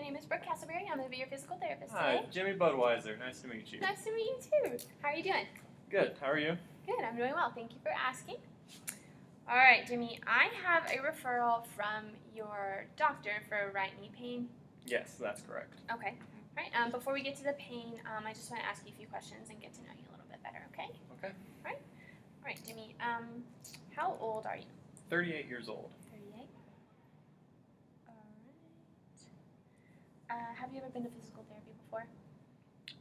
name is Brooke Castleberry. I'm going to be your physical therapist Hi, today. Jimmy Budweiser. Nice to meet you. Nice to meet you too. How are you doing? Good. How are you? Good. I'm doing well. Thank you for asking. All right, Jimmy. I have a referral from your doctor for right knee pain. Yes, that's correct. Okay. All right. Before we get to the pain, I just want to ask you a few questions and get to know you a little bit better. Okay. Okay. All right, Jimmy. How old are you? 38 years old. 38. All right. Have you ever been to physical therapy before?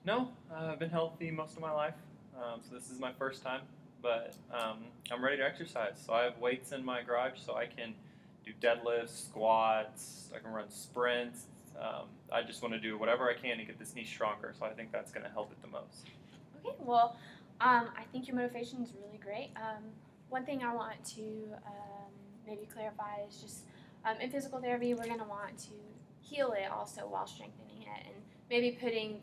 No, I've been healthy most of my life, so this is my first time. But I'm ready to exercise. So I have weights in my garage, so I can do deadlifts, squats. I can run sprints. I just want to do whatever I can to get this knee stronger. So I think that's going to help it the most. Okay. Well, I think your motivation is really great. One thing I want to maybe clarify is just in physical therapy, we're going to want to heal it also while strengthening it, and maybe putting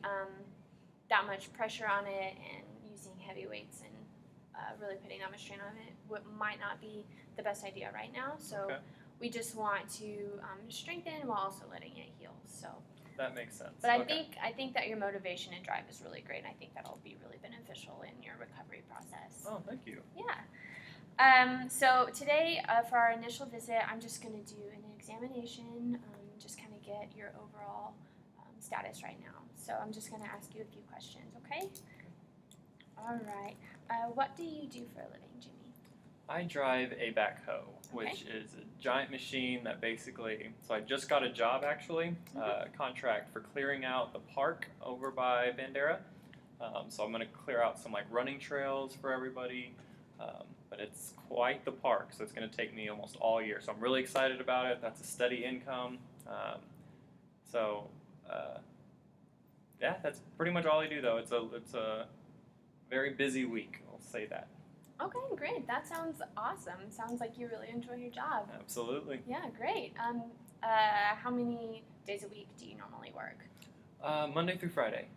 that much pressure on it and using heavy weights and really putting that much strain on it might not be the best idea right now. So we just want to strengthen while also letting it heal. So that makes sense. But I think that your motivation and drive is really great, and I think that'll be really beneficial in your recovery process. Oh, thank you. Yeah. So today, for our initial visit, I'm just going to do an examination, just kind of get your overall status right now. So I'm just going to ask you a few questions, okay? All right. What do you do for a living, Jimmy? I drive a backhoe, which is a giant machine that basically, so I just got a job actually, contract for clearing out the park over by Bandera. So I'm going to clear out some like running trails for everybody, but it's quite the park, so it's going to take me almost all year. So I'm really excited about it. That's a steady income. Yeah, that's pretty much all I do though. It's a very busy week, I'll say that. Okay, great. That sounds awesome. Sounds like you really enjoy your job. Absolutely. Yeah, great. How many days a week do you normally work? Monday through Friday.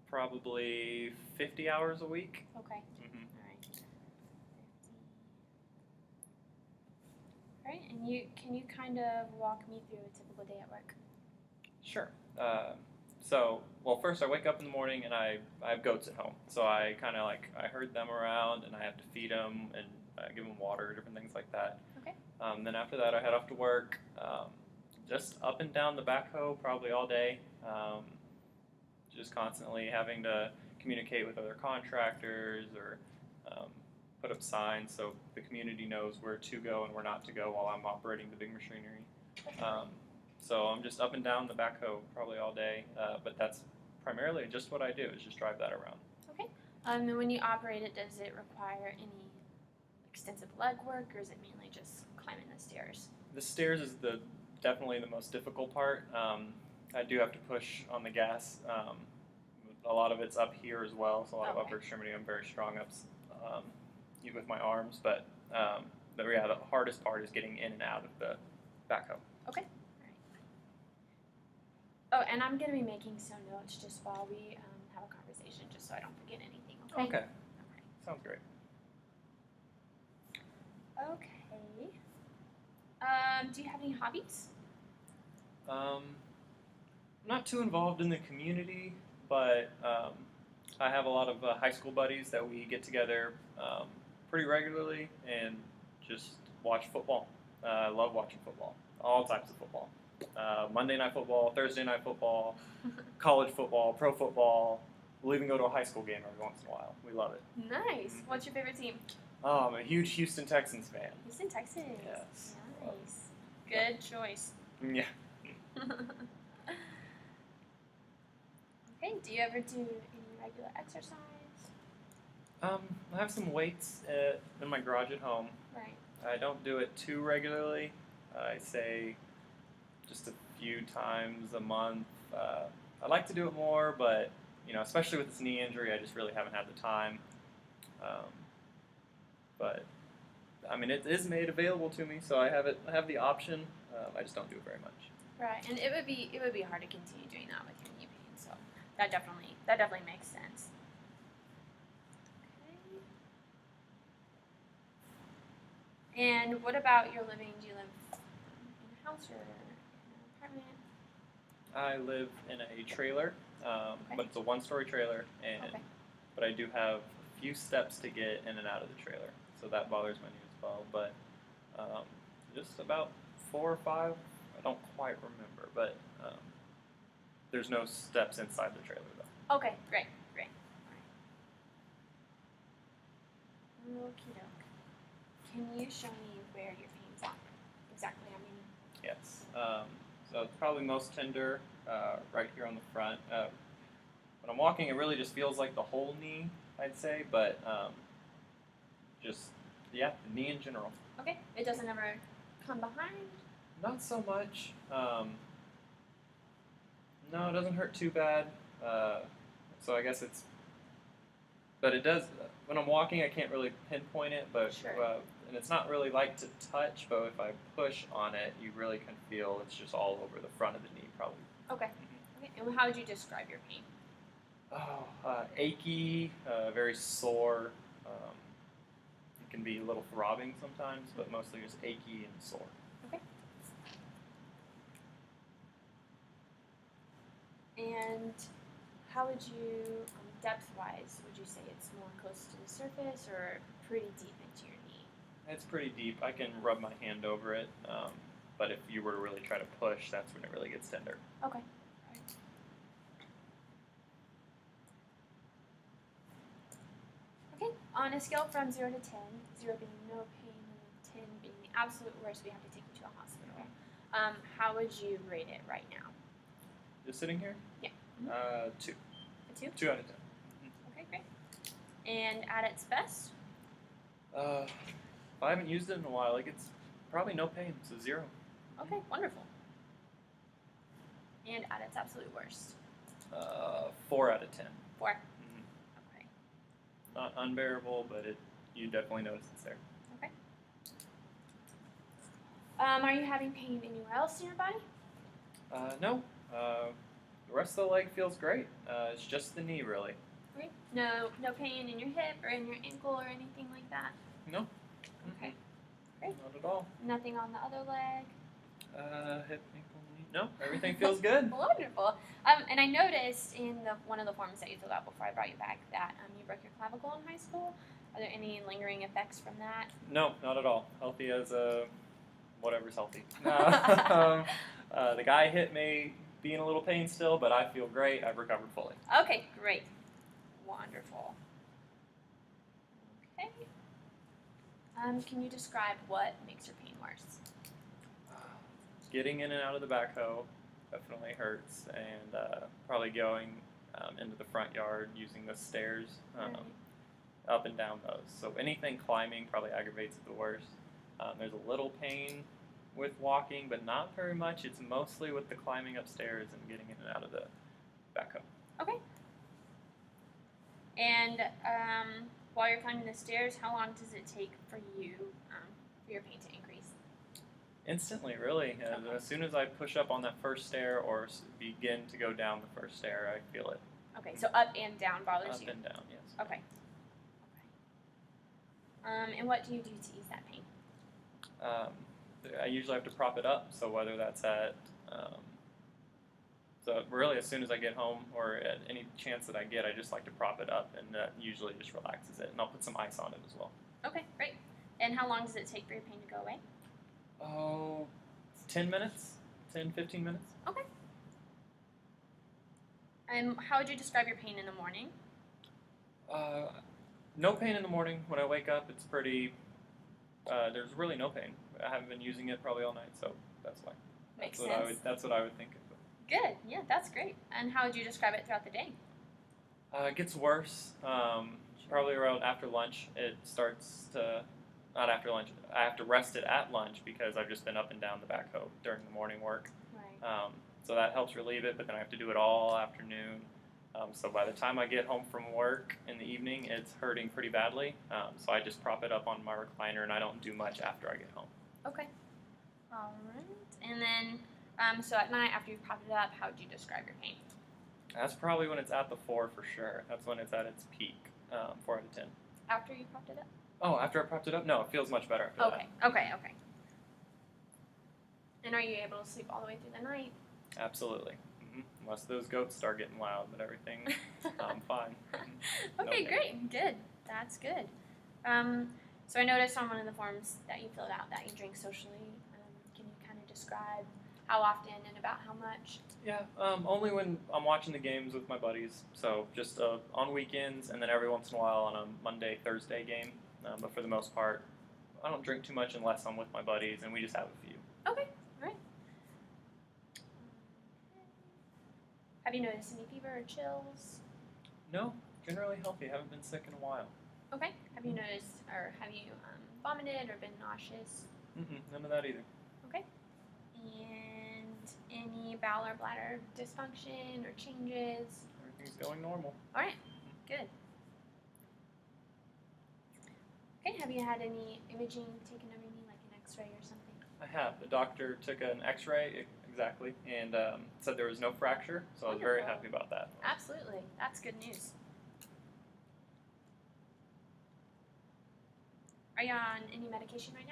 Probably 50 hours a week. Okay. Mm-hmm. All right. 50. All right, and can you kind of walk me through a typical day at work? Sure. Well, first I wake up in the morning and I have goats at home. So I kind of I herd them around and I have to feed them and give them water, different things like that. Okay. Then after that I head off to work, just up and down the backhoe probably all day. Just constantly having to communicate with other contractors or put up signs so the community knows where to go and where not to go while I'm operating the big machinery. So I'm just up and down the backhoe probably all day, but that's primarily just what I do is just drive that around. Okay. And when you operate it, does it require any extensive leg work, or is it mainly just climbing the stairs? The stairs is definitely the most difficult part. I do have to push on the gas. A lot of it's up here as well, so a lot of upper extremity. I'm very strong up with my arms, but the hardest part is getting in and out of the backhoe. Okay. Oh, and I'm going to be making some notes just while we have a conversation, just so I don't forget anything, okay? Okay. Sounds great. Okay. Do you have any hobbies? Not too involved in the community, but I have a lot of high school buddies that we get together pretty regularly and just watch football. I love watching football, all types of football. Monday night football, Thursday night football, college football, pro football. We'll even go to a high school game every once in a while. We love it. Nice. What's your favorite team? I'm a huge Houston Texans fan. Houston Texans. Yes. Nice. Good choice. Yeah. Okay. Do you ever do any regular exercise? I have some weights in my garage at home. Right. I don't do it too regularly. I say just a few times a month. I'd like to do it more, but especially with this knee injury, I just really haven't had the time. But I mean, it is made available to me, so I have the option. I just don't do it very much. Right, and it would be hard to continue doing that with your knee pain, so that definitely makes sense. Okay. And what about your living? Do you live in a house or in an apartment? I live in a trailer, Okay. but it's a one-story trailer, and Okay. but I do have a few steps to get in and out of the trailer, so that bothers my knee as well. But um, just about 4 or 5, I don't quite remember, but there's no steps inside the trailer though. Okay, great, great. Alright. Okie doke. Can you show me where your pain's at? Exactly how many? Yes. So it's probably most tender right here on the front. When I'm walking, it really just feels like the whole knee, I'd say, but just, yeah, the knee in general. Okay. It doesn't ever come behind? Not so much. No, it doesn't hurt too bad. So I guess but it does, when I'm walking, I can't really pinpoint it, but, Sure. And it's not really like to touch, but if I push on it, you really can feel it's just all over the front of the knee, probably. Okay. Okay. And how would you describe your pain? Achy, very sore. It can be a little throbbing sometimes, but mostly just achy and sore. Okay. And how would you, depth-wise, would you say it's more close to the surface or pretty deep into your knee? It's pretty deep. I can rub my hand over it, but if you were to really try to push, that's when it really gets tender. Okay. Okay. On a scale from 0 to 10, 0 being no pain and 10 being the absolute worst, we have to take you to a hospital. How would you rate it right now? Just sitting here? Yeah. 2. A 2? 2 out of 10. Okay, great. And at its best? If I haven't used it in a while, like it's probably no pain, so 0. Okay, wonderful. And at its absolute worst? 4 out of 10. 4. Mm-hmm. Okay. Not unbearable, but you definitely notice it's there. Okay. Are you having pain anywhere else in your body? No. The rest of the leg feels great. It's just the knee, really. Okay. No pain in your hip or in your ankle or anything like that? No. Okay. Great. Not at all. Nothing on the other leg? Hip, ankle, knee. No, everything feels good. Wonderful. And I noticed in one of the forms that you filled out before I brought you back that you broke your clavicle in high school. Are there any lingering effects from that? No, not at all. Healthy as whatever's healthy. The guy hit me, be in a little pain still, but I feel great. I've recovered fully. Okay, great. Wonderful. Okay. Can you describe what makes your pain worse? Getting in and out of the backhoe definitely hurts, and probably going into the front yard using the stairs up and down those. So anything climbing probably aggravates it the worst. There's a little pain with walking, but not very much. It's mostly with the climbing upstairs and getting in and out of the backhoe. Okay. And while you're climbing the stairs, how long does it take for you for your pain to increase? Instantly, really. Okay. As soon as I push up on that first stair or begin to go down the first stair, I feel it. Okay, so up and down bothers you? Up and down, yes. Okay. And what do you do to ease that pain? I usually have to prop it up, so whether that's at, so really as soon as I get home or at any chance that I get, I just like to prop it up, and that usually just relaxes it, and I'll put some ice on it as well. Okay, great. And how long does it take for your pain to go away? Oh, 10 minutes, 10, 15 minutes. Okay. And how would you describe your pain in the morning? No pain in the morning. When I wake up, it's pretty, there's really no pain. I haven't been using it probably all night, so that's why. Makes That's sense. That's what I would think of. Good. Yeah, that's great. And how would you describe it throughout the day? It gets worse. Probably around after lunch. It starts to, not after lunch. I have to rest it at lunch because I've just been up and down the backhoe during the morning work. Right. So that helps relieve it, but then I have to do it all afternoon. So by the time I get home from work in the evening, it's hurting pretty badly. So I just prop it up on my recliner, and I don't do much after I get home. Okay. All right. And then, so at night after you've propped it up, how would you describe your pain? That's probably when it's at the 4 for sure. That's when it's at its peak, 4 out of 10. After you propped it up? Oh, after I propped it up? No, it feels much better after Okay. Okay. And are you able to sleep all the way through the night? that. Absolutely. Unless those goats start getting loud, but everything, I'm fine. Okay, No great, good. That's good. So I noticed on one of the forms that you filled out that you drink socially. Can you kind of describe how often and about how much? Yeah, only when I'm watching the games with my buddies. So just on weekends, and then every once in a while on a Monday, Thursday game. But for the most part, I don't drink too much unless I'm with my buddies, and we just have a few. Okay, all right. Have you noticed any fever or chills? No, generally healthy. Haven't been sick in a while. Okay. Have you noticed, or have you vomited or been nauseous? None of that either. Okay. And any bowel or bladder dysfunction or changes? Everything's going normal. All right. Good. Okay. Have you had any imaging taken of any, like an X-ray or something? I have. The doctor took an X-ray, exactly, and said there was no fracture, so I was very happy about that. Absolutely. That's good news. Are you on any medication right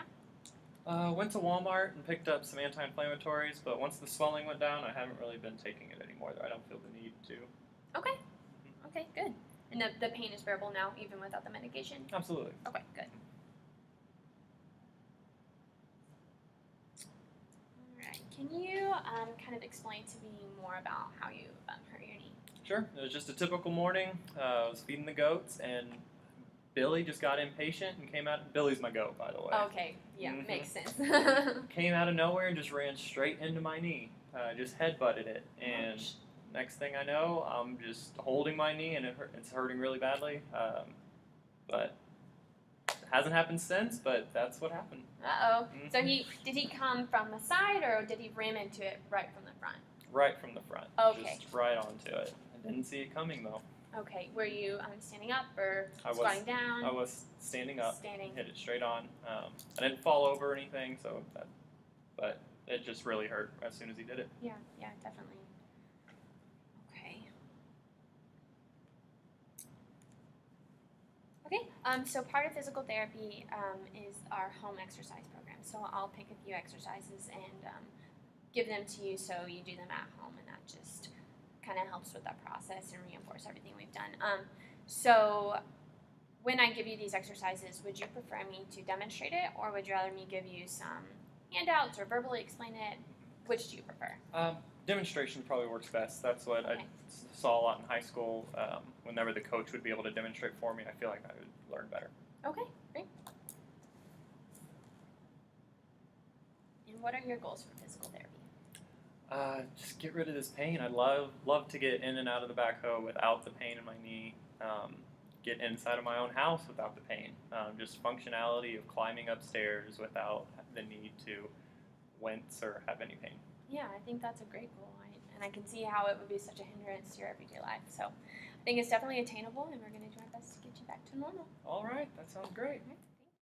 now? Went to Walmart and picked up some anti-inflammatories, but once the swelling went down, I haven't really been taking it anymore. I don't feel the need to. Okay. Okay, good. And the pain is bearable now, even without the medication? Absolutely. Okay, good. All right. Can you kind of explain to me more about how you hurt your knee? Sure. It was just a typical morning. I was feeding the goats, and Billy just got impatient and came out. Billy's my goat, by the way. Okay, yeah, makes sense. Came out of nowhere and just ran straight into my knee. Just headbutted it, and Ouch. next thing I know, I'm just holding my knee, and it's hurting really badly. But it hasn't happened since. But that's what happened. Uh-oh. So did he come from the side, or did he ram into it right from the front? Right from the front. Okay. Just right onto it. I didn't see it coming though. Okay. Were you standing up or I was squatting down? I was standing up. Standing. Hit it straight on. I didn't fall over or anything, but it just really hurt as soon as he did it. Yeah, definitely. Okay. Okay, so part of physical therapy is our home exercise program. So I'll pick a few exercises and give them to you so you do them at home, and that just kind of helps with that process and reinforce everything we've done. So when I give you these exercises, would you prefer me to demonstrate it, or would you rather me give you some handouts or verbally explain it? Which do you prefer? Demonstration probably works best. That's what I saw a lot in high school. Whenever the coach would be able to demonstrate for me, I feel like I would learn better. Okay, great. And what are your goals for physical therapy? Just get rid of this pain. I'd love to get in and out of the backhoe without the pain in my knee. Get inside of my own house without the pain. Just functionality of climbing upstairs without the need to wince or have any pain. Yeah, I think that's a great goal, and I can see how it would be such a hindrance to your everyday life. So I think it's definitely attainable, and we're going to do our best to get you back to normal. All right, that sounds great. All right.